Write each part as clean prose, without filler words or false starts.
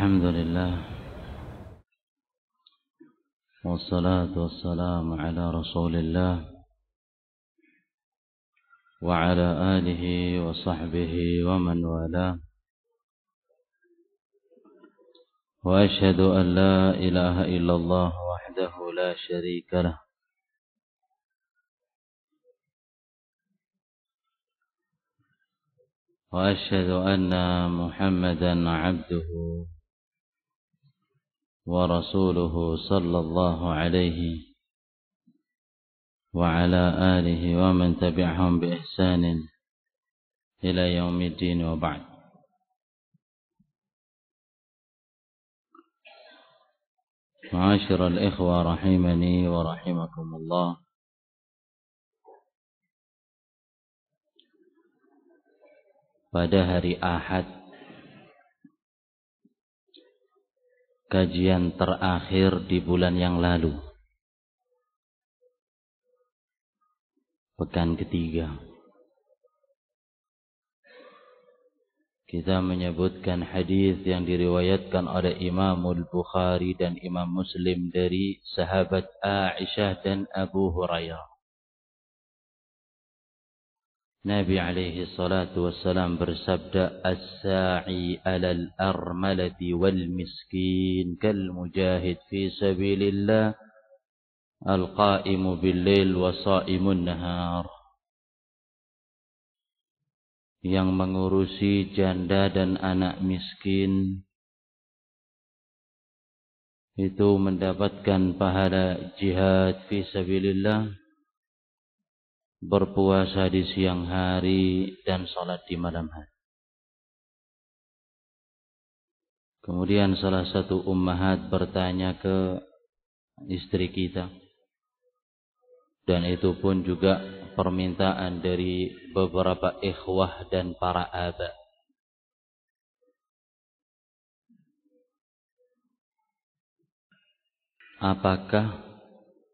الحمد لله والصلاة والسلام على رسول الله وعلى آله وصحبه ومن والاه وأشهد أن لا إله إلا الله وحده لا شريك له وأشهد أن محمدا عبده ورسوله صلى الله عليه وعلى آله ومن تبعهم بإحسان إلى يوم الدين وبعد. معاشر الإخوة رحمني ورحمكم الله. Pada hari Ahad, kajian terakhir di bulan yang lalu, pekan ketiga, kita menyebutkan hadis yang diriwayatkan oleh Imamul Bukhari dan Imam Muslim dari sahabat Aisyah dan Abu Hurairah. Nabi alaihi salatu wassalam bersabda, "As-sa'i 'alal armalati wal miskin kal mujahid fi sabilillah al-qa'imu bil-lail wa sha'imun nahar." Yang mengurusi janda dan anak miskin itu mendapatkan pahala jihad fi sabilillah, berpuasa di siang hari dan salat di malam hari. Kemudian salah satu ummahat bertanya ke istri kita, dan itu pun juga permintaan dari beberapa ikhwah dan para aba. Apakah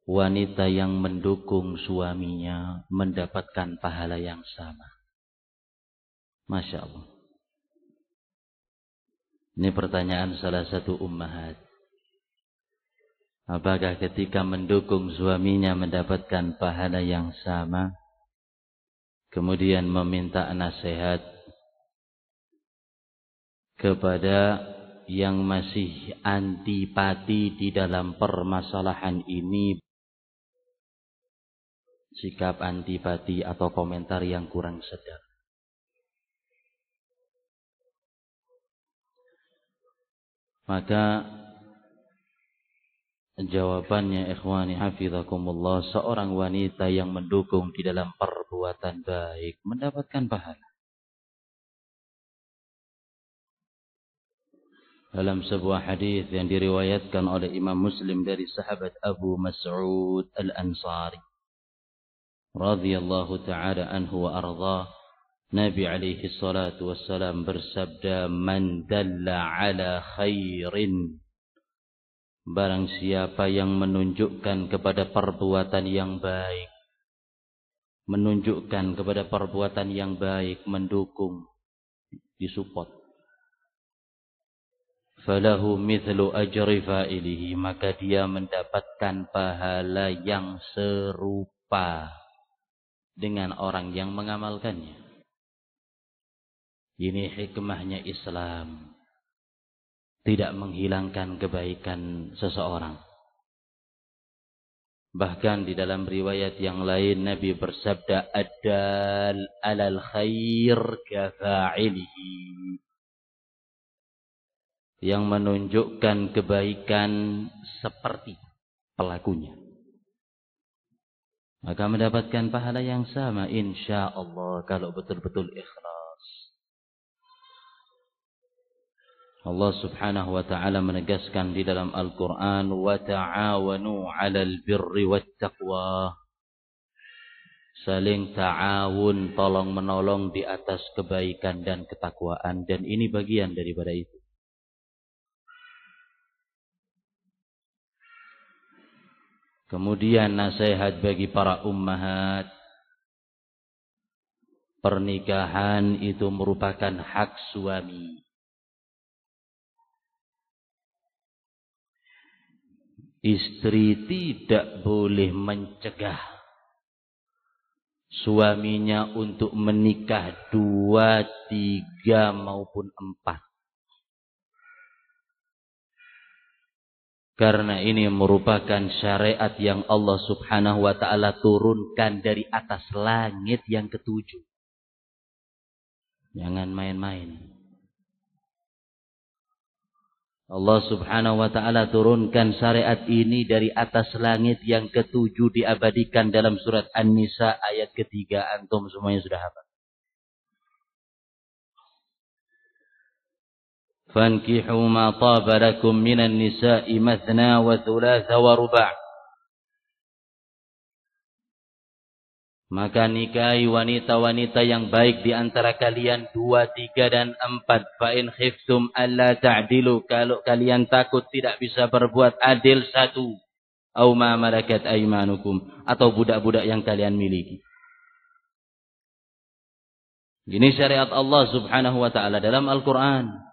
wanita yang mendukung suaminya mendapatkan pahala yang sama? Masya Allah. Ini pertanyaan salah satu ummahat. Apakah ketika mendukung suaminya mendapatkan pahala yang sama? Kemudian meminta nasihat kepada yang masih antipati di dalam permasalahan ini, sikap antipati atau komentar yang kurang sedap. Maka jawabannya, ikhwani hafizakumullah, seorang wanita yang mendukung di dalam perbuatan baik mendapatkan pahala. Dalam sebuah hadis yang diriwayatkan oleh Imam Muslim dari sahabat Abu Mas'ud Al-Ansari radhiyallahu ta'ala anhu wa ardhah, Nabi alaihi salatu wassalam bersabda, "Man dalla ala khairin," barang siapa yang menunjukkan kepada perbuatan yang baik, menunjukkan kepada perbuatan yang baik, mendukung, disupport, falahu mithlu ajri fa'ilihi, maka dia mendapatkan pahala yang serupa dengan orang yang mengamalkannya. Ini hikmahnya Islam, tidak menghilangkan kebaikan seseorang. Bahkan di dalam riwayat yang lain Nabi bersabda, "Ad-dal 'alal khair kafa'ilihi." Yang menunjukkan kebaikan seperti pelakunya, maka mendapatkan pahala yang sama insyaallah kalau betul-betul ikhlas. Allah Subhanahu wa ta'ala menegaskan di dalam Al-Qur'an, "Wa ta'awanu 'alal birri wat taqwa." Saling ta'awun, tolong menolong di atas kebaikan dan ketakwaan, dan ini bagian daripada itu. Kemudian nasihat bagi para ummahat, pernikahan itu merupakan hak suami. Istri tidak boleh mencegah suaminya untuk menikah 2, 3 maupun 4. Karena ini merupakan syariat yang Allah Subhanahu wa ta'ala turunkan dari atas langit yang ke-7. Jangan main-main. Allah Subhanahu wa ta'ala turunkan syariat ini dari atas langit yang ke-7, diabadikan dalam surat An-Nisa ayat ke-3. Antum semuanya sudah hafal. Fankihu ma taba lakum minan nisa'i mathna wa thulatha wa ruba'. Maka nikahi wanita-wanita yang baik di antara kalian 2, 3 dan 4. Fa in khiftum alla ta'dilu, kalau kalian takut tidak bisa berbuat adil 1. Au ma malakat aymanukum, atau budak-budak yang kalian miliki. Ini syariat Allah Subhanahu wa ta'ala dalam Al-Quran.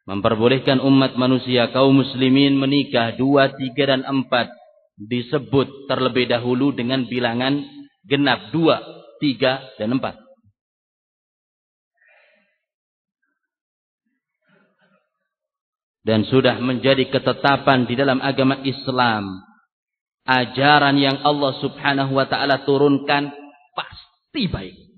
Memperbolehkan umat manusia kaum muslimin menikah 2, 3 dan 4. Disebut terlebih dahulu dengan bilangan genap 2, 3 dan 4. Dan sudah menjadi ketetapan di dalam agama Islam. Ajaran yang Allah Subhanahu wa ta'ala turunkan pasti baik.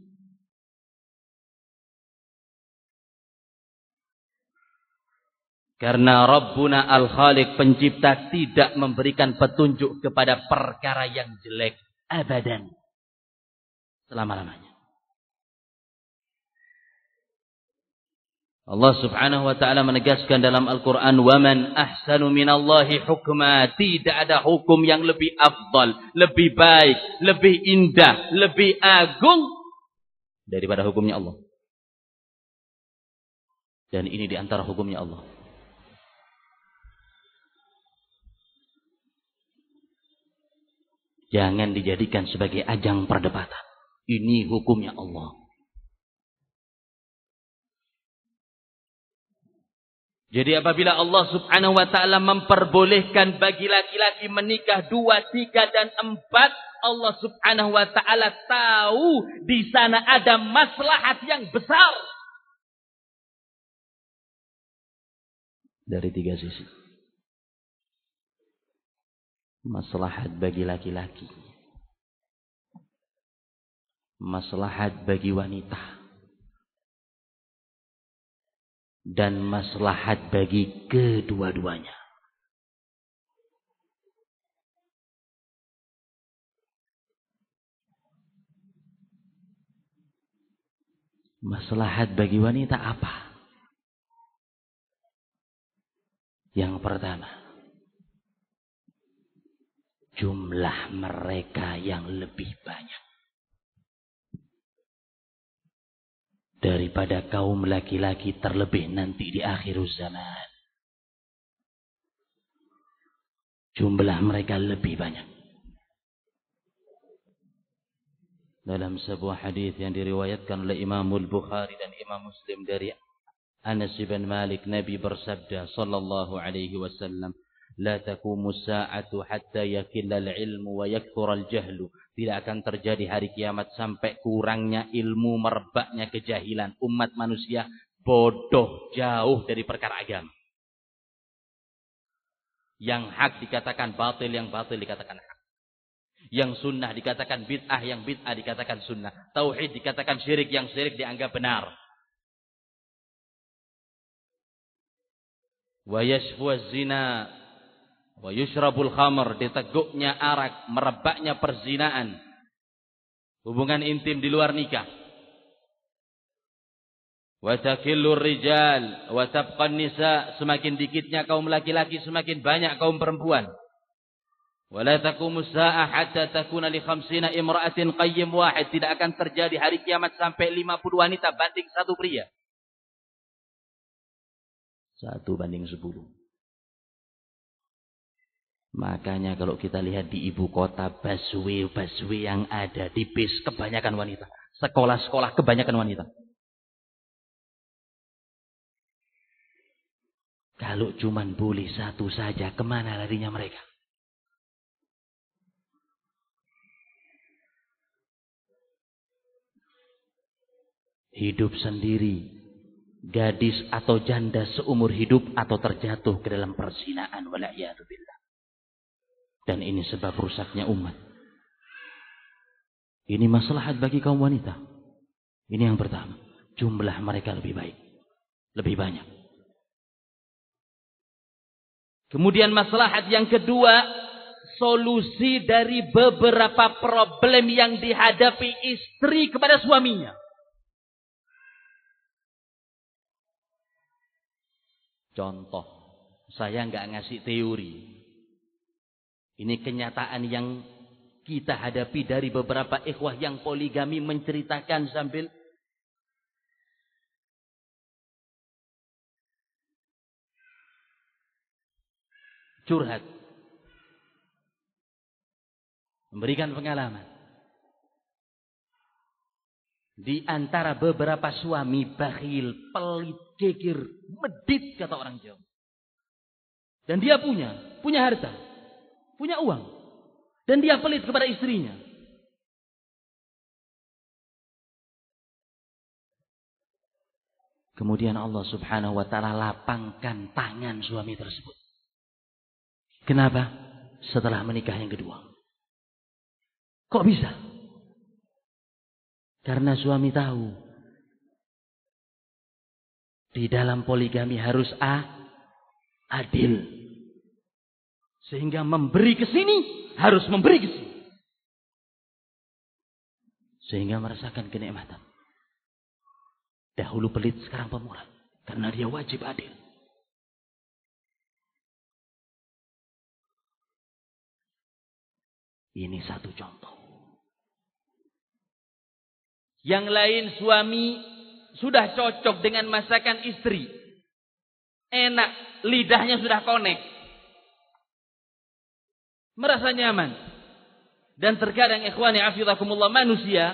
Karena Rabbuna Al-Khaliq, pencipta, tidak memberikan petunjuk kepada perkara yang jelek abadan, selama-lamanya. Allah Subhanahu wa ta'ala menegaskan dalam Al-Quran, وَمَنْ أَحْسَنُ مِنَ اللَّهِ حُكْمًا. Tidak ada hukum yang lebih afdal, lebih baik, lebih indah, lebih agung daripada hukumnya Allah. Dan ini di antara hukumnya Allah. Jangan dijadikan sebagai ajang perdebatan. Ini hukumnya Allah. Jadi apabila Allah Subhanahu wa ta'ala memperbolehkan bagi laki-laki menikah 2, 3 dan 4, Allah Subhanahu wa ta'ala tahu di sana ada maslahat yang besar. Dari 3 sisi. Maslahat bagi laki-laki, maslahat bagi wanita, dan maslahat bagi kedua-duanya. Maslahat bagi wanita apa? Yang pertama, jumlah mereka yang lebih banyak daripada kaum laki-laki, terlebih nanti di akhir zaman. Jumlah mereka lebih banyak. Dalam sebuah hadis yang diriwayatkan oleh Imam Al-Bukhari dan Imam Muslim dari Anas bin Malik, Nabi bersabda sallallahu alaihi wasallam, La taqumu sa'atu hatta yakilla al-ilmu wa yakthura al-jahlu. Tidak akan terjadi hari kiamat sampai kurangnya ilmu, merebaknya kejahilan. Umat manusia bodoh jauh dari perkara agama. Yang hak dikatakan batil, yang batil dikatakan hak. Yang sunnah dikatakan bid'ah, yang bid'ah dikatakan sunnah. Tauhid dikatakan syirik, yang syirik dianggap benar. Wa yashfu az-zina wa yushrabul khamr, diteguknya arak, merebaknya perzinaan, hubungan intim di luar nikah. Wa takillur rijal wa tabqan nisa, semakin dikitnya kaum laki-laki, semakin banyak kaum perempuan. Wa la taqumus saa'ah hatta takuna li 50 imra'atin qayyim wahid, tidak akan terjadi hari kiamat sampai 50 wanita banding 1 pria. 1 banding 10. Makanya kalau kita lihat di ibu kota, busway yang ada di bis kebanyakan wanita. Sekolah-sekolah kebanyakan wanita. Kalau cuman boleh satu saja, kemana larinya mereka? Hidup sendiri, gadis atau janda seumur hidup atau terjatuh ke dalam perzinaan, wala'iyatubillah. Dan ini sebab rusaknya umat. Ini maslahat bagi kaum wanita. Ini yang pertama. Jumlah mereka lebih baik. Lebih banyak. Kemudian maslahat yang kedua, solusi dari beberapa problem yang dihadapi istri kepada suaminya. Contoh, saya nggak ngasih teori. Ini kenyataan yang kita hadapi dari beberapa ikhwah yang poligami menceritakan sambil curhat. Memberikan pengalaman. Di antara beberapa suami bakhil, pelit, kekir, medit kata orang Jawa. Dan dia punya harta, punya uang. Dan dia pelit kepada istrinya. Kemudian Allah Subhanahu wa ta'ala lapangkan tangan suami tersebut. Kenapa? Setelah menikah yang kedua. Kok bisa? Karena suami tahu di dalam poligami harus adil. Sehingga memberi ke sini harus memberi ke sini. Sehingga merasakan kenikmatan. Dahulu pelit, sekarang pemurah. Karena dia wajib adil. Ini satu contoh. Yang lain suami sudah cocok dengan masakan istri. Enak, lidahnya sudah connect. Merasa nyaman. Dan terkadang ikhwani afidakumullah, manusia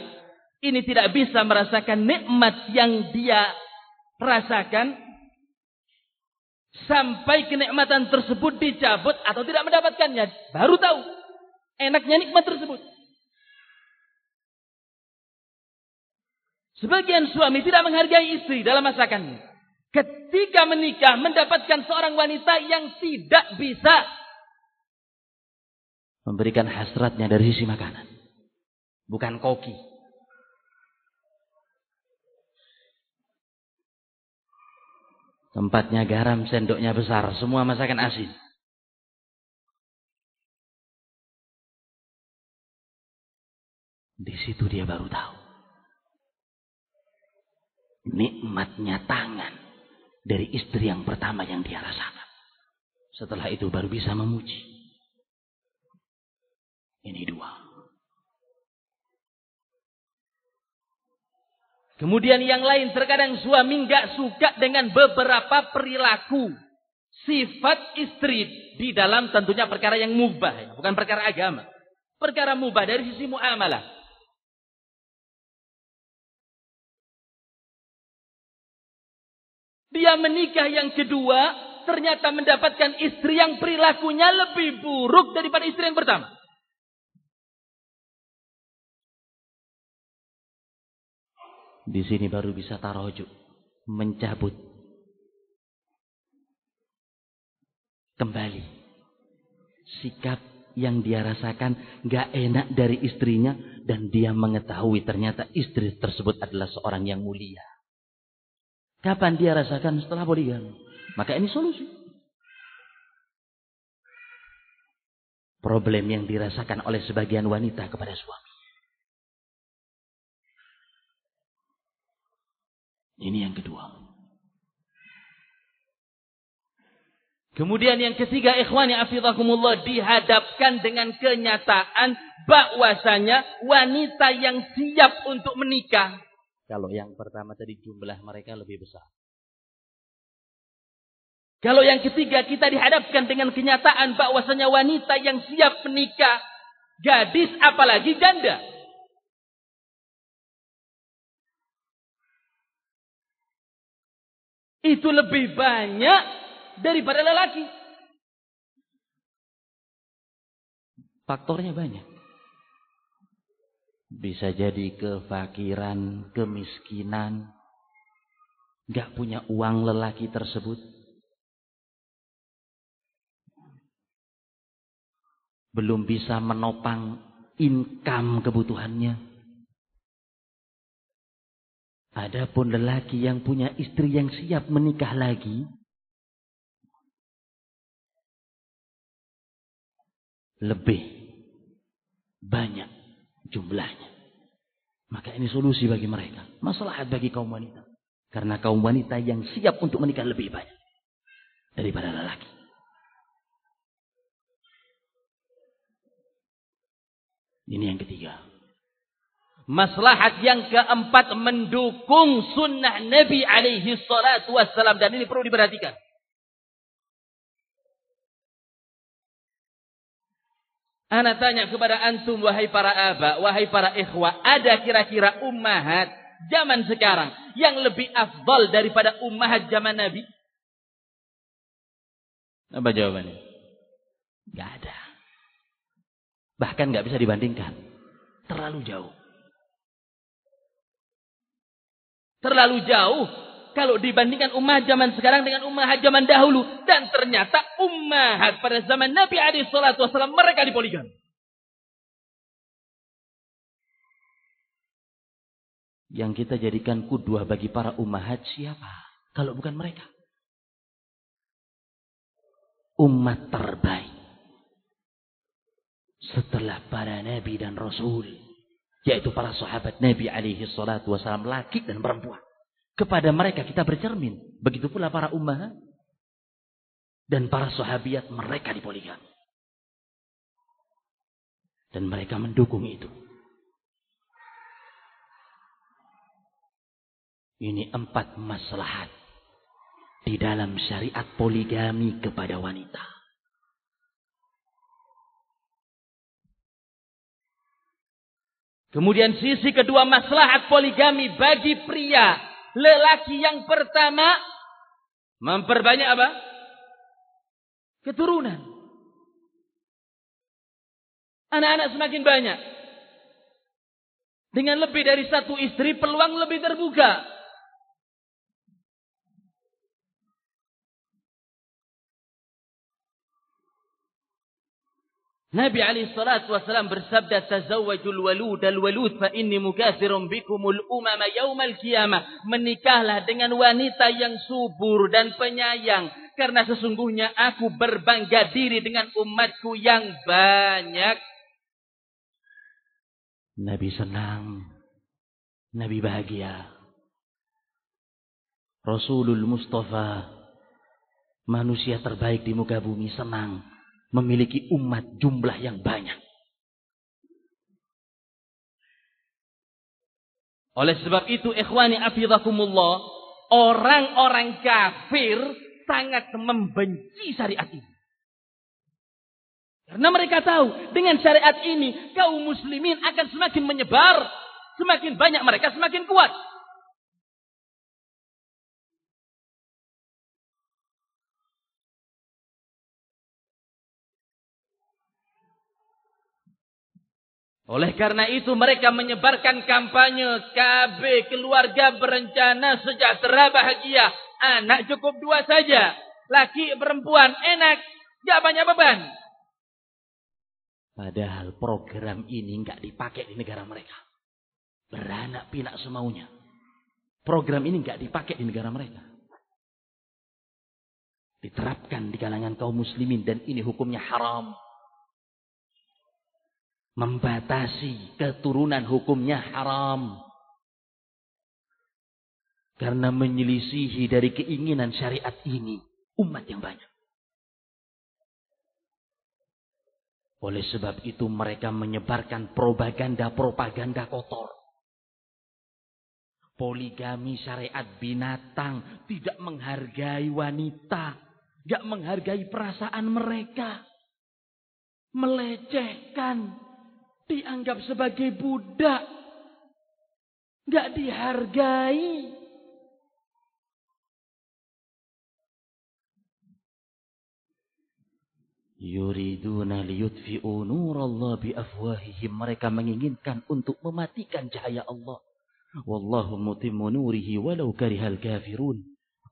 ini tidak bisa merasakan nikmat yang dia rasakan sampai kenikmatan tersebut dicabut atau tidak mendapatkannya. Baru tahu enaknya nikmat tersebut. Sebagian suami tidak menghargai istri dalam masakannya. Ketika menikah mendapatkan seorang wanita yang tidak bisa memberikan hasratnya dari sisi makanan. Bukan koki. Tempatnya garam, sendoknya besar. Semua masakan asin. Di situ dia baru tahu nikmatnya tangan dari istri yang pertama yang dia rasakan. Setelah itu baru bisa memuji. Ini dua. Kemudian yang lain, terkadang suami nggak suka dengan beberapa perilaku sifat istri di dalam tentunya perkara yang mubah, bukan perkara agama. Perkara mubah dari sisi muamalah. Dia menikah yang kedua, ternyata mendapatkan istri yang perilakunya lebih buruk daripada istri yang pertama. Di sini baru bisa tarojuk, mencabut kembali sikap yang dia rasakan gak enak dari istrinya, dan dia mengetahui ternyata istri tersebut adalah seorang yang mulia. Kapan dia rasakan? Setelah poligami. Maka ini solusi. Problem yang dirasakan oleh sebagian wanita kepada suami. Ini yang kedua. Kemudian yang ketiga, ikhwani afidakumullah, dihadapkan dengan kenyataan bahwasanya wanita yang siap untuk menikah. Kalau yang pertama tadi jumlah mereka lebih besar. Kalau yang ketiga kita dihadapkan dengan kenyataan bahwasanya wanita yang siap menikah, gadis apalagi janda. Itu lebih banyak daripada lelaki. Faktornya banyak. Bisa jadi kefakiran, kemiskinan, gak punya uang lelaki tersebut. Belum bisa menopang income kebutuhannya. Adapun lelaki yang punya istri yang siap menikah lagi, lebih banyak jumlahnya. Maka ini solusi bagi mereka. Maslahat bagi kaum wanita. Karena kaum wanita yang siap untuk menikah lebih banyak daripada lelaki. Ini yang ketiga. Maslahat yang keempat, mendukung sunnah Nabi alaihi salatu wassalam. Dan ini perlu diperhatikan. Ana tanya kepada antum, wahai para aba, wahai para ikhwah, ada kira-kira ummahat zaman sekarang yang lebih afdal daripada ummahat zaman Nabi? Apa jawabannya? Gak ada. Bahkan gak bisa dibandingkan. Terlalu jauh. Terlalu jauh kalau dibandingkan ummahat zaman sekarang dengan ummahat zaman dahulu. Dan ternyata ummahat pada zaman Nabi alaihi salatu wasallam mereka dipoligami. Yang kita jadikan qudwah bagi para ummahat siapa? Kalau bukan mereka. Umat terbaik setelah para nabi dan rasul, yaitu para sahabat Nabi alaihi salatu wasallam, laki dan perempuan. Kepada mereka kita bercermin. Begitu pula para ummahat dan para sahabiat, mereka dipoligami. Dan mereka mendukung itu. Ini 4 maslahat di dalam syariat poligami kepada wanita. Kemudian sisi kedua maslahat poligami bagi pria. Lelaki yang pertama, memperbanyak apa? Keturunan. Anak-anak semakin banyak. Dengan lebih dari 1 istri, peluang lebih terbuka. Nabi alaihi salatu wasallam bersabda, tazawwajul walud al-walud fa inni mukatsirun bikumul umama yaumal qiyamah. Menikahlah dengan wanita yang subur dan penyayang, karena sesungguhnya aku berbangga diri dengan umatku yang banyak. Nabi senang, Nabi bahagia. Rasulul Mustafa, manusia terbaik di muka bumi, senang memiliki umat jumlah yang banyak. Oleh sebab itu, ikhwani afidhakumullah, orang-orang kafir sangat membenci syariat ini. Karena mereka tahu dengan syariat ini kaum muslimin akan semakin menyebar, semakin banyak mereka semakin kuat. Oleh karena itu mereka menyebarkan kampanye KB keluarga berencana sejahtera bahagia. Anak cukup 2 saja. Laki perempuan enak. Gak banyak beban. Padahal program ini gak dipakai di negara mereka. Beranak pinak semaunya. Program ini gak dipakai di negara mereka. Diterapkan di kalangan kaum muslimin dan ini hukumnya haram. Membatasi keturunan hukumnya haram. Karena menyelisihi dari keinginan syariat ini umat yang banyak. Oleh sebab itu mereka menyebarkan propaganda kotor. Poligami syariat binatang, tidak menghargai wanita, tidak menghargai perasaan mereka. Melecehkan. Dianggap sebagai budak. Gak dihargai. Yuriduna liyutfi'u nurallah biafwahihim. Mereka menginginkan untuk mematikan cahaya Allah. Wallahu mutimmu nurihi walau karihal kafirun.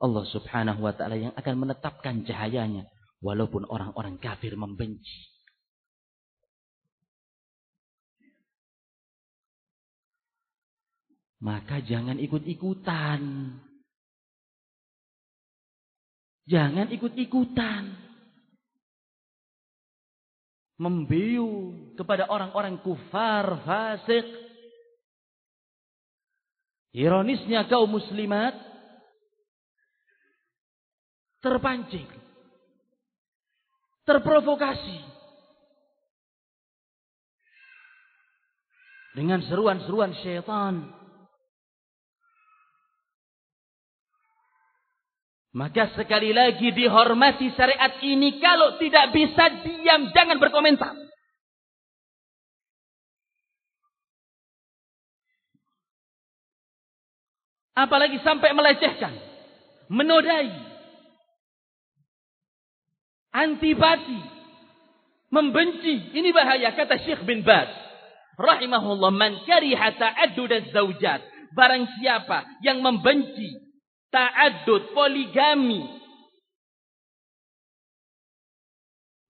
Allah subhanahu wa ta'ala yang akan menetapkan cahayanya walaupun orang-orang kafir membenci. Maka jangan ikut-ikutan. Jangan ikut-ikutan. Membiu kepada orang-orang kufar, fasik. Ironisnya kaum muslimat terpancing, terprovokasi dengan seruan-seruan syaitan. Maka sekali lagi dihormati syariat ini. Kalau tidak bisa diam, jangan berkomentar. Apalagi sampai melecehkan, menodai, antipati, membenci. Ini bahaya, kata Syekh bin Baz rahimahullah, man kariha ta'addud az-zawjat. Barang siapa yang membenci ta'addud, poligami,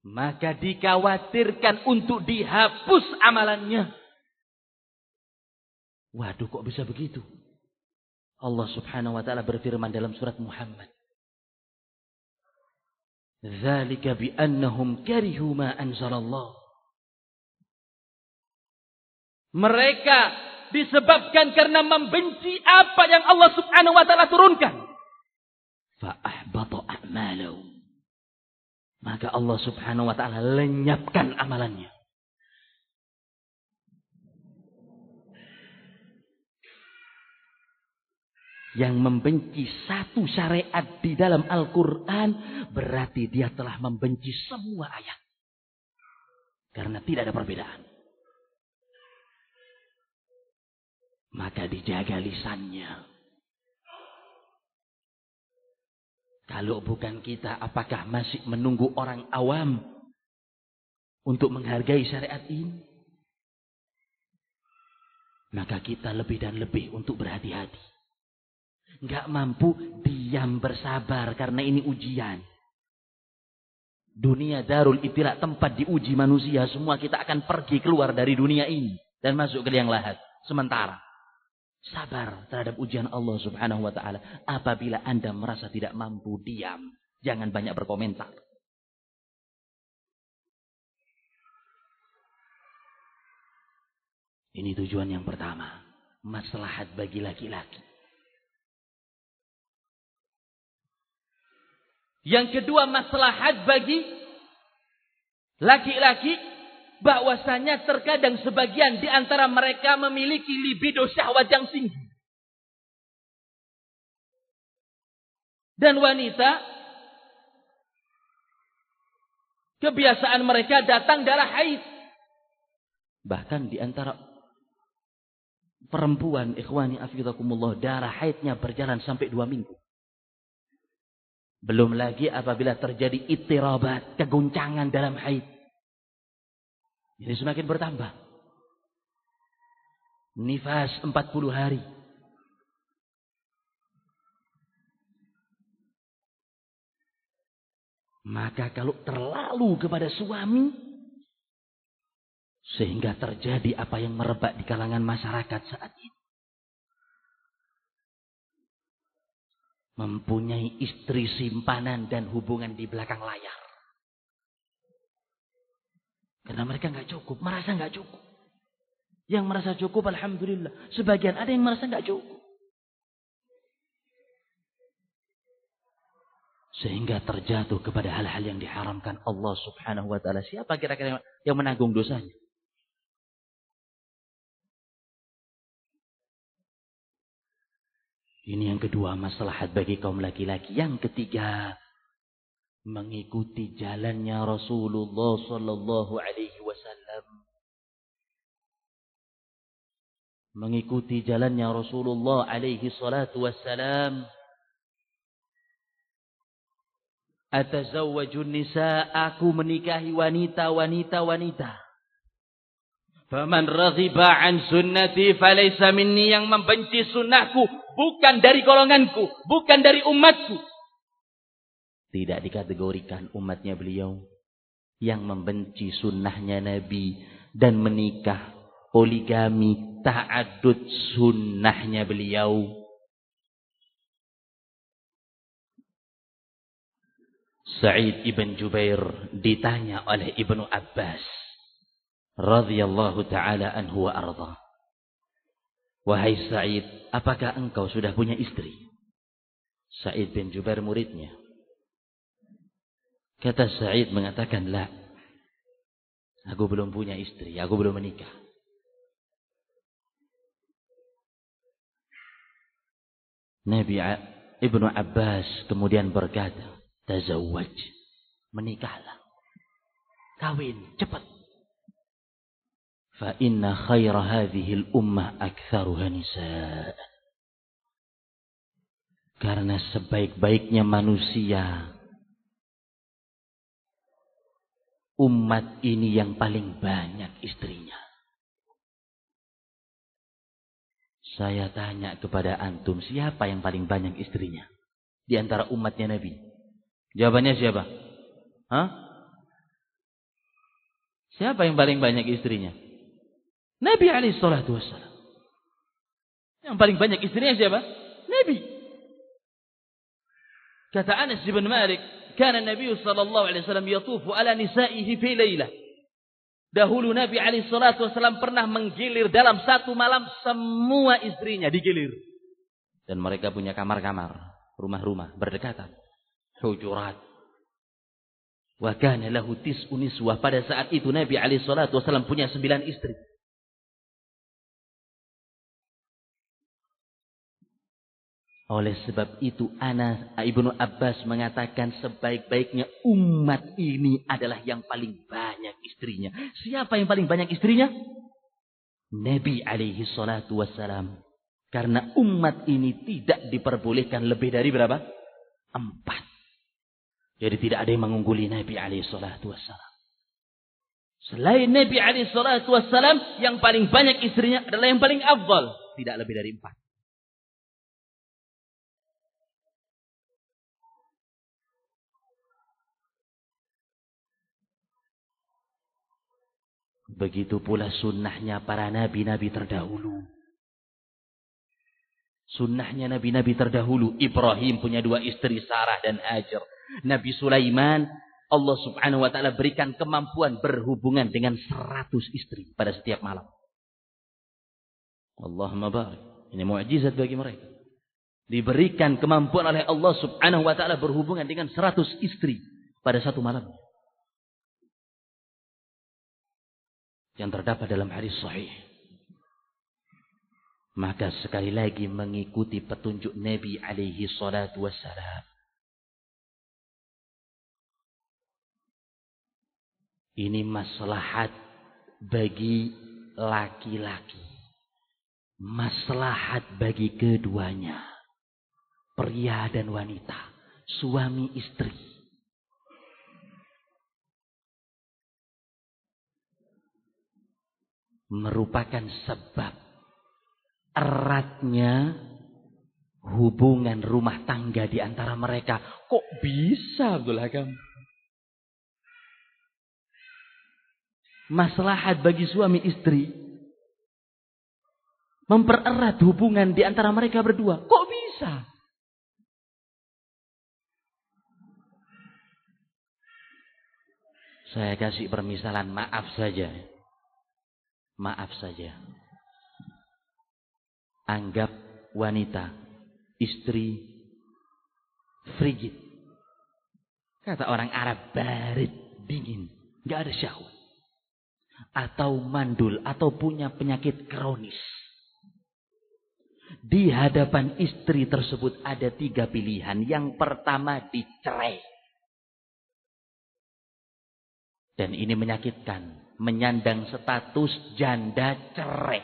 maka dikhawatirkan untuk dihapus amalannya. Waduh, kok bisa begitu? Allah subhanahu wa ta'ala berfirman dalam surat Muhammad. Dzalika bi'annahum karihu ma anzalallah. Mereka disebabkan karena membenci apa yang Allah subhanahu wa ta'ala turunkan. Fa'ahbata a'malahu. Maka Allah subhanahu wa ta'ala lenyapkan amalannya. Yang membenci satu syariat di dalam Al-Quran, berarti dia telah membenci semua ayat. Karena tidak ada perbedaan. Maka dijaga lisannya. Kalau bukan kita, apakah masih menunggu orang awam untuk menghargai syariat ini? Maka kita lebih dan lebih untuk berhati-hati. Enggak mampu, diam, bersabar, karena ini ujian. Dunia darul ibtila, tempat diuji manusia. Semua kita akan pergi keluar dari dunia ini dan masuk ke liang lahat sementara. Sabar terhadap ujian Allah subhanahu wa ta'ala. Apabila Anda merasa tidak mampu, diam. Jangan banyak berkomentar. Ini tujuan yang pertama. Maslahat bagi laki-laki. Yang kedua, maslahat bagi laki-laki, bahwasanya terkadang sebagian di antara mereka memiliki libido syahwat yang tinggi. Dan wanita, kebiasaan mereka datang darah haid. Bahkan di antara perempuan, ikhwani afidakumullah, darah haidnya berjalan sampai 2 minggu. Belum lagi apabila terjadi ittirabat, keguncangan dalam haid. Ini semakin bertambah. Nifas 40 hari. Maka kalau terlalu kepada suami, sehingga terjadi apa yang merebak di kalangan masyarakat saat ini. Mempunyai istri simpanan dan hubungan di belakang layar. Karena mereka nggak cukup, merasa nggak cukup. Yang merasa cukup, alhamdulillah. Sebagian ada yang merasa nggak cukup. Sehingga terjatuh kepada hal-hal yang diharamkan Allah subhanahu wa ta'ala. Siapa kira-kira yang menanggung dosanya? Ini yang kedua, maslahat bagi kaum laki-laki. Yang ketiga, mengikuti jalannya Rasulullah sallallahu alaihi wasallam. Mengikuti jalannya Rasulullah alaihi salatu wassalam. Atazawwajun nisa, aku menikahi wanita. Faman raghiba an sunnati falaysa minni, yang membenci sunnahku bukan dari golonganku, bukan dari umatku. Tidak dikategorikan umatnya beliau yang membenci sunnahnya Nabi dan menikah, poligami, ta'addud sunnahnya beliau. Sa'id ibn Jubair ditanya oleh Ibnu Abbas radhiyallahu ta'ala anhu wa arda. Wahai Sa'id, apakah engkau sudah punya istri? Sa'id bin Jubair muridnya. Kata Sa'id mengatakan, la, aku belum punya istri, aku belum menikah. Nabi Ibnu Abbas kemudian berkata, tazawwaj, menikahlah, kawin cepat. Fa inna khaira hadhil ummah aktsaruha nisa. Karena sebaik-baiknya manusia, umat ini yang paling banyak istrinya. Saya tanya kepada antum, siapa yang paling banyak istrinya di antara umatnya Nabi? Jawabannya siapa? Hah? Siapa yang paling banyak istrinya? Nabi alaihi salatu wassalam. Yang paling banyak istrinya siapa? Nabi. Kata Anas bin Malik, kana Nabi sallallahu alaihi wasallam yatufu ala nisaihi fi lailah. Dahulu Nabi alaihi salatu wasallam pernah menggilir dalam satu malam semua istrinya digilir. Dan mereka punya kamar-kamar, rumah-rumah berdekatan. Hujurat. Wa kana lahu tis'u niswah. Pada saat itu Nabi alaihi salatu wasallam punya 9 istri. Oleh sebab itu Ibnu Abbas mengatakan sebaik-baiknya umat ini adalah yang paling banyak istrinya. Siapa yang paling banyak istrinya? Nabi alaihi salatu wassalam. Karena umat ini tidak diperbolehkan lebih dari berapa? 4. Jadi tidak ada yang mengungguli Nabi alaihi salatu wassalam. Selain Nabi alaihi salatu wassalam, yang paling banyak istrinya adalah yang paling afdal. Tidak lebih dari 4. Begitu pula sunnahnya para nabi-nabi terdahulu. Sunnahnya nabi-nabi terdahulu. Ibrahim punya 2 istri, Sarah dan Hajar. Nabi Sulaiman, Allah subhanahu wa ta'ala berikan kemampuan berhubungan dengan 100 istri pada setiap malam. Allahumma barik. Ini mukjizat bagi mereka. Diberikan kemampuan oleh Allah subhanahu wa ta'ala berhubungan dengan 100 istri pada satu malam. Yang terdapat dalam hadis sahih. Maka sekali lagi mengikuti petunjuk Nabi alaihi salatu wassalam. Ini maslahat bagi laki-laki. Maslahat bagi keduanya. Pria dan wanita. Suami istri. Merupakan sebab eratnya hubungan rumah tangga di antara mereka. Kok bisa Abdul Hakam? Maslahat bagi suami istri mempererat hubungan di antara mereka berdua. Kok bisa? Saya kasih permisalan, maaf saja. Maaf saja. Anggap wanita, istri, frigid. Kata orang Arab, barid, dingin, gak ada syahwat. Atau mandul, atau punya penyakit kronis. Di hadapan istri tersebut ada 3 pilihan. Yang pertama dicerai. Dan ini menyakitkan. Menyandang status janda cerai.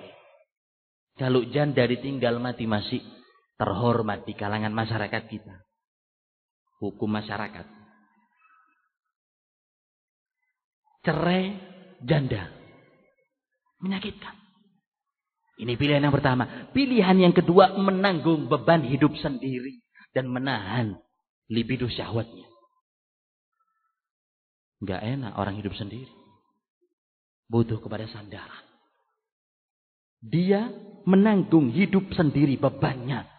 Kalau janda ditinggal mati masih terhormat di kalangan masyarakat kita. Hukum masyarakat. cerai janda. Menyakitkan. Ini pilihan yang pertama. Pilihan yang kedua, menanggung beban hidup sendiri dan menahan libido syahwatnya. Enggak enak orang hidup sendiri. Butuh kepada sandaran. Dia menanggung hidup sendiri bebannya.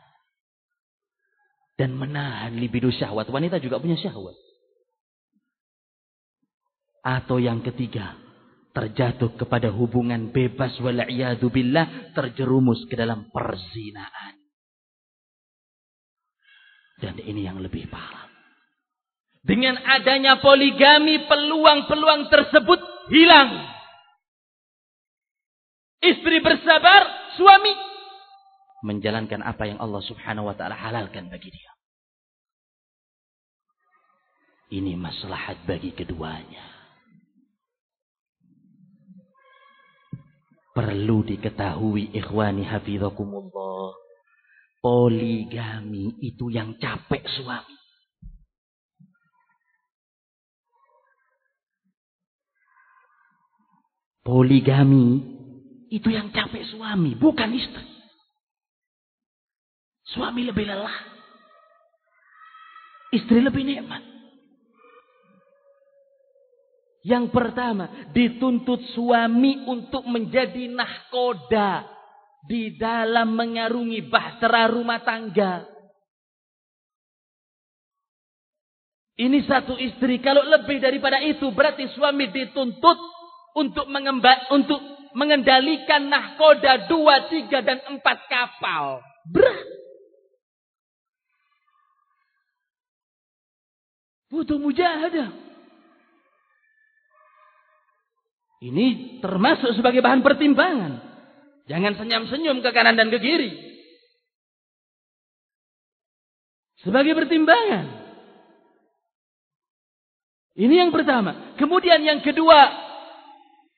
Dan menahan libido syahwat. Wanita juga punya syahwat. Atau yang ketiga, terjatuh kepada hubungan bebas wal'iyadu billah, terjerumus ke dalam perzinaan. Dan ini yang lebih parah. Dengan adanya poligami, peluang-peluang tersebut hilang. Istri bersabar, suami menjalankan apa yang Allah Subhanahu wa ta'ala halalkan bagi dia. Ini maslahat bagi keduanya. Perlu diketahui ikhwani hafizakumullah. Poligami itu yang capek suami. Poligami itu yang capek suami, bukan istri. Suami lebih lelah. Istri lebih nikmat. Yang pertama, dituntut suami untuk menjadi nahkoda di dalam mengarungi bahtera rumah tangga. Ini satu istri. Kalau lebih daripada itu, berarti suami dituntut untuk mengendalikan nahkoda 2, 3, dan 4 kapal. Berat. Butuh mujahadah. Ini termasuk sebagai bahan pertimbangan. Jangan senyum-senyum ke kanan dan ke kiri. Sebagai pertimbangan. Ini yang pertama. Kemudian yang kedua,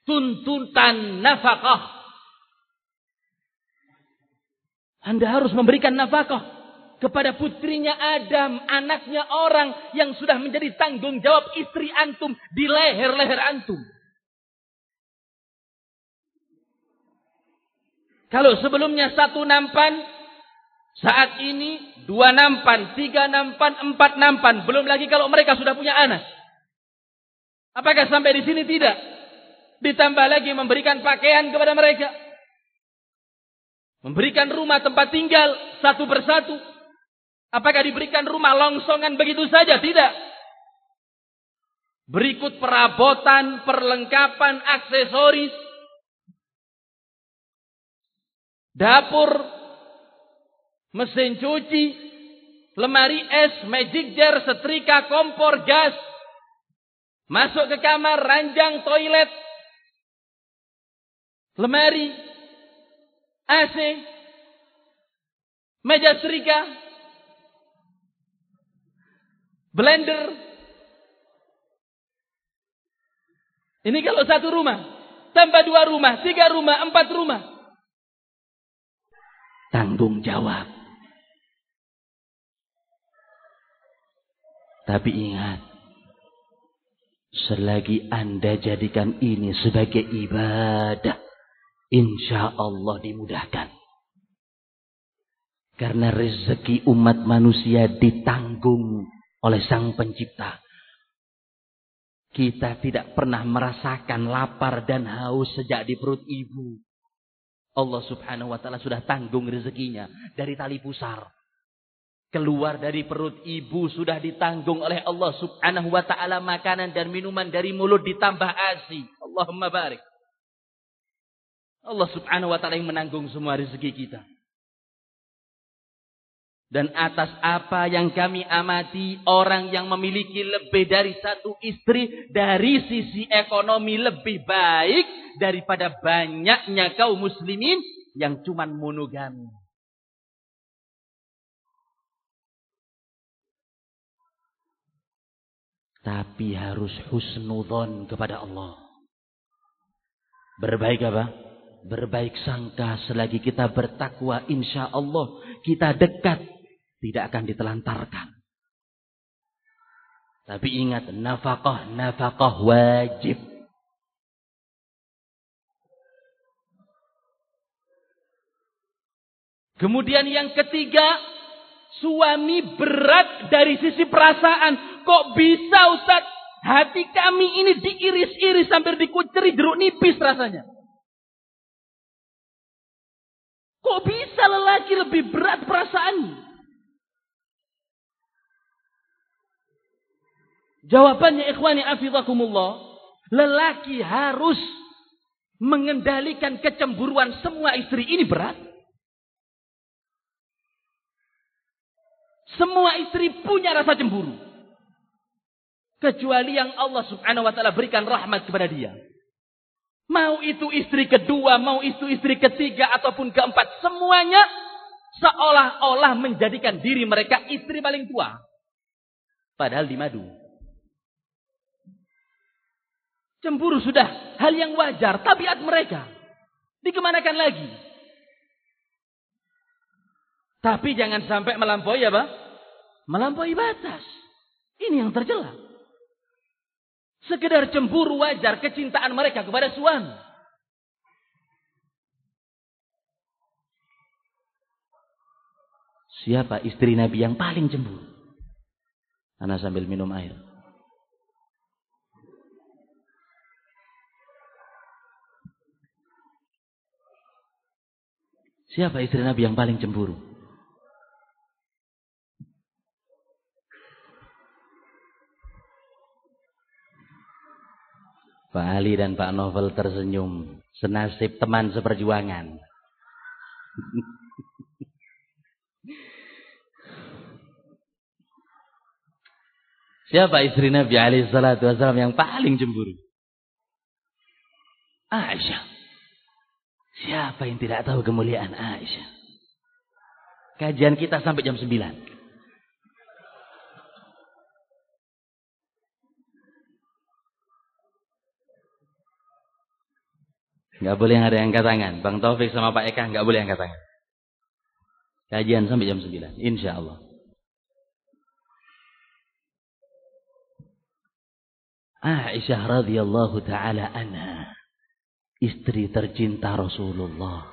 tuntutan nafkah. Anda harus memberikan nafkah kepada putrinya Adam, anaknya orang yang sudah menjadi tanggung jawab istri antum di leher-leher antum. Kalau sebelumnya 1 nampan, saat ini 2 nampan, 3 nampan, 4 nampan. Belum lagi kalau mereka sudah punya anak. Apakah sampai di sini tidak? Ditambah lagi memberikan pakaian kepada mereka. Memberikan rumah tempat tinggal satu persatu. Apakah diberikan rumah longsongan begitu saja? Tidak. Berikut perabotan, perlengkapan, aksesoris. Dapur, mesin cuci, lemari es, magic jar, setrika, kompor, gas. Masuk ke kamar, ranjang, toilet, lemari, AC, meja setrika, blender. Ini kalau 1 rumah. Tambah 2 rumah, 3 rumah, 4 rumah. Tanggung jawab. Tapi ingat, selagi Anda jadikan ini sebagai ibadah, insya Allah dimudahkan. Karena rezeki umat manusia ditanggung oleh Sang Pencipta. Kita tidak pernah merasakan lapar dan haus sejak di perut ibu. Allah Subhanahu wa ta'ala sudah tanggung rezekinya dari tali pusar. Keluar dari perut ibu sudah ditanggung oleh Allah Subhanahu wa ta'ala, makanan dan minuman dari mulut ditambah ASI. Allahumma barik. Allah Subhanahu wa ta'ala yang menanggung semua rezeki kita. Dan atas apa yang kami amati, orang yang memiliki lebih dari 1 istri dari sisi ekonomi lebih baik daripada banyaknya kaum muslimin yang cuman monogami. Tapi harus husnudzon kepada Allah. Berbaik apa? Berbaik sangka selagi kita bertakwa, insya Allah kita dekat. Tidak akan ditelantarkan. Tapi ingat, nafkah wajib. Kemudian yang ketiga, suami berat dari sisi perasaan. Kok bisa Ustaz? Hati kami ini diiris-iris sampai dikuceri jeruk nipis rasanya. Kok bisa lelaki lebih berat perasaannya? Jawabannya ikhwani afizakumullah, lelaki harus mengendalikan kecemburuan semua istri. Ini berat. Semua istri punya rasa cemburu. Kecuali yang Allah subhanahu wa ta'ala berikan rahmat kepada dia. Mau itu istri kedua, mau itu istri ketiga ataupun keempat. Semuanya seolah-olah menjadikan diri mereka istri paling tua. Padahal di madu. Cemburu sudah hal yang wajar, tabiat mereka. Dikemanakan lagi? Tapi jangan sampai melampaui apa? Melampaui batas. Ini yang tercela. Sekedar cemburu wajar kecintaan mereka kepada suami. Siapa istri Nabi yang paling cemburu? Ana sambil minum air. Siapa istri Nabi yang paling cemburu? Pak Ali dan Pak Novel tersenyum. Senasib teman seperjuangan. Siapa istri Nabi alaihi salatu wasallam yang paling cemburu? Aisyah. Siapa yang tidak tahu kemuliaan Aisyah? Kajian kita sampai jam 9. Nggak boleh yang ada yang angkat tangan. Bang Taufik sama Pak Eka nggak boleh angkat tangan. Kajian sampai jam 9. Insya Allah. Aisyah radhiyallahu ta'ala anha. Istri tercinta Rasulullah.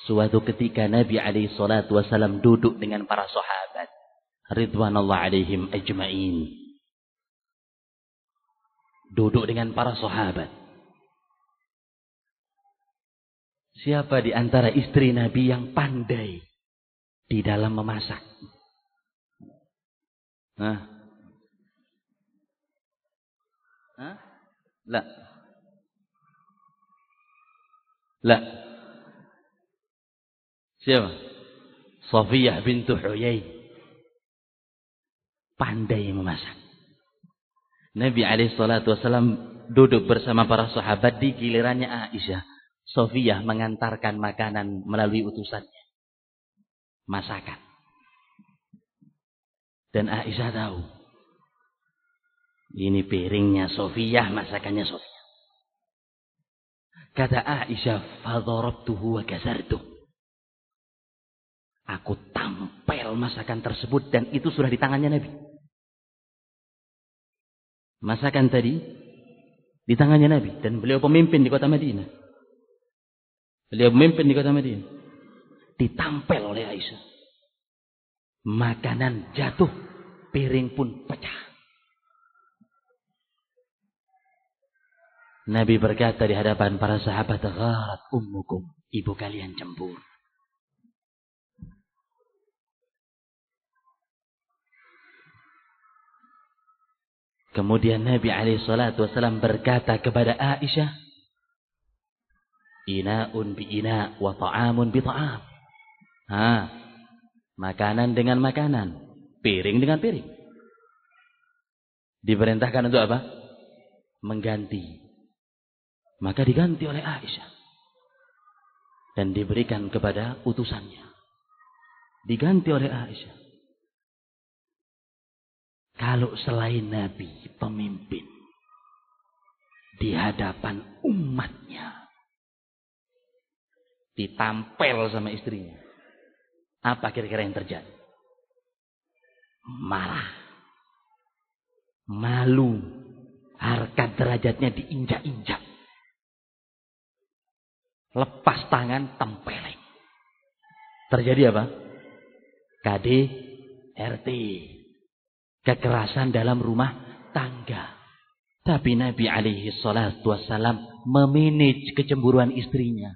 Suatu ketika Nabi alaihi salatu wasallam duduk dengan para sahabat. Ridwanullah alaihim ajma'in. Duduk dengan para sahabat. Siapa di antara istri Nabi yang pandai di dalam memasak? Hah? Hah? La. La. Siapa? Safiyah bintu Huyai. Pandai memasak. Nabi alaihi salatu wasallam duduk bersama para sahabat, di gilirannya Aisyah. Safiyah mengantarkan makanan melalui utusannya. Masakan. Dan Aisyah tahu. Ini piringnya Safiyah, masakannya Safiyah. Kata Aisyah, "Fadarabtuhu wa kasartuh." Aku tampel masakan tersebut dan itu sudah di tangannya Nabi. Masakan tadi di tangannya Nabi dan beliau pemimpin di kota Madinah. Beliau memimpin di kota Madinah. Ditampel oleh Aisyah. Makanan jatuh, piring pun pecah. Nabi berkata di hadapan para sahabat, "Gharat ummukum." Ibu kalian cemburu. Kemudian Nabi alaihi salatu wasallam berkata kepada Aisyah, "Ina'un bi ina' wa ta'amun bi ta'am." Makanan dengan makanan, piring dengan piring. Diperintahkan untuk apa? Mengganti. Maka diganti oleh Aisyah. Dan diberikan kepada utusannya. Diganti oleh Aisyah. Kalau selain Nabi, pemimpin. Di hadapan umatnya. Ditampel sama istrinya. Apa kira-kira yang terjadi? Marah. Malu. Harkat derajatnya diinjak-injak. Lepas tangan, tempeleng. Terjadi apa? KDRT. Kekerasan dalam rumah tangga. Tapi Nabi alaihi salatu wassalam memanage kecemburuan istrinya.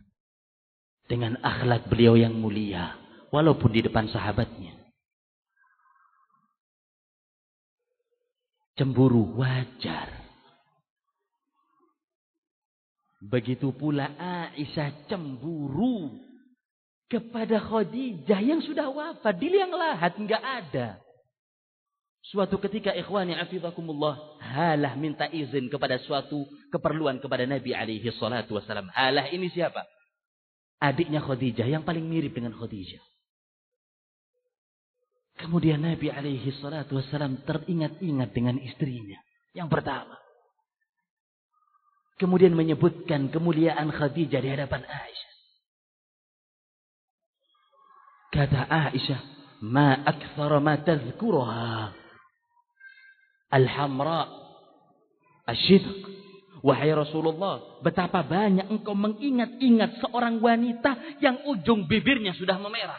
Dengan akhlak beliau yang mulia. Walaupun di depan sahabatnya. Cemburu wajar. Begitu pula Aisyah cemburu kepada Khadijah yang sudah wafat. Di liang lahat nggak ada. Suatu ketika ikhwani afizakumullah, Halah minta izin kepada suatu keperluan kepada Nabi alaihi salatu wassalam. Halah ini siapa? Adiknya Khadijah yang paling mirip dengan Khadijah. Kemudian Nabi alaihi salatu wassalam teringat-ingat dengan istrinya. Yang pertama. Kemudian menyebutkan kemuliaan Khadijah di hadapan Aisyah. Kata Aisyah, ma akthara ma tadhkuruha al-hamra asyidq. Wahai Rasulullah, betapa banyak engkau mengingat-ingat seorang wanita yang ujung bibirnya sudah memerah.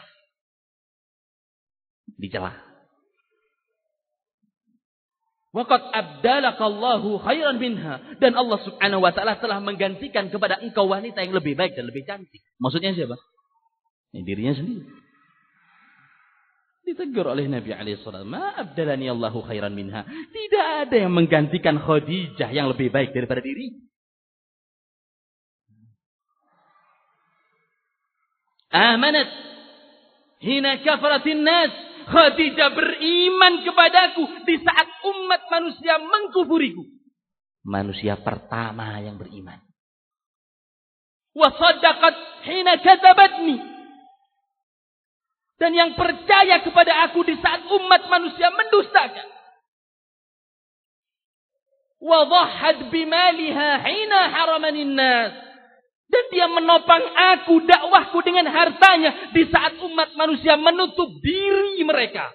Dicela. Waqad abdalakallahu khairan minha. Dan Allah subhanahu wa ta'ala telah menggantikan kepada engkau wanita yang lebih baik dan lebih cantik. Maksudnya siapa? Ini dirinya sendiri. Ditegur oleh Nabi alaihissalam. Ma abdalani Allahu khairan minha. Tidak ada yang menggantikan Khadijah yang lebih baik daripada diri. Amanat hina kafaratin nas. Khadijah beriman kepadaku di saat umat manusia mengkufuriku. Manusia pertama yang beriman. Wa saddaqat hina kadzabatni. Dan yang percaya kepada aku di saat umat manusia mendustakan. Wa dhahhat bimaliha hina haramanin nas. Dan dia menopang aku, dakwahku dengan hartanya di saat umat manusia menutup diri mereka.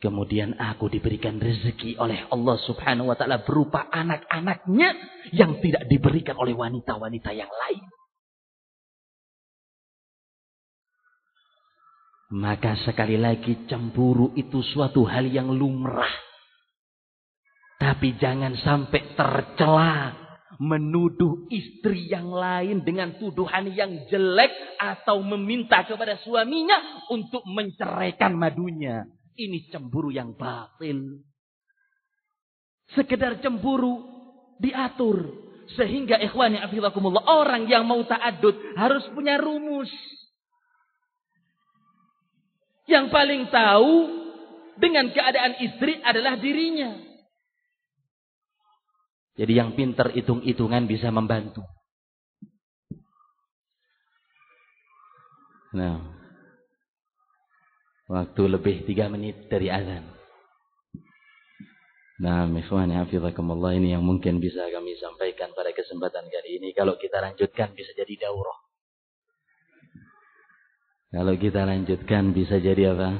Kemudian aku diberikan rezeki oleh Allah subhanahu wa ta'ala berupa anak-anaknya yang tidak diberikan oleh wanita-wanita yang lain. Maka sekali lagi cemburu itu suatu hal yang lumrah. Tapi jangan sampai tercela. Menuduh istri yang lain dengan tuduhan yang jelek atau meminta kepada suaminya untuk menceraikan madunya. Ini cemburu yang batil. Sekedar cemburu diatur. Sehingga ikhwani afizakumullah, orang yang mau ta'addud harus punya rumus. Yang paling tahu dengan keadaan istri adalah dirinya. Jadi yang pintar hitung-hitungan bisa membantu. Nah, waktu lebih 3 menit dari azan. Nah, ikhwani hafizakumullah, ini yang mungkin bisa kami sampaikan pada kesempatan kali ini. Kalau kita lanjutkan bisa jadi daurah. Kalau kita lanjutkan bisa jadi apa?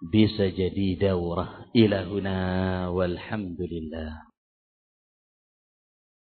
Bisa jadi daurah. Ilahuna walhamdulillah.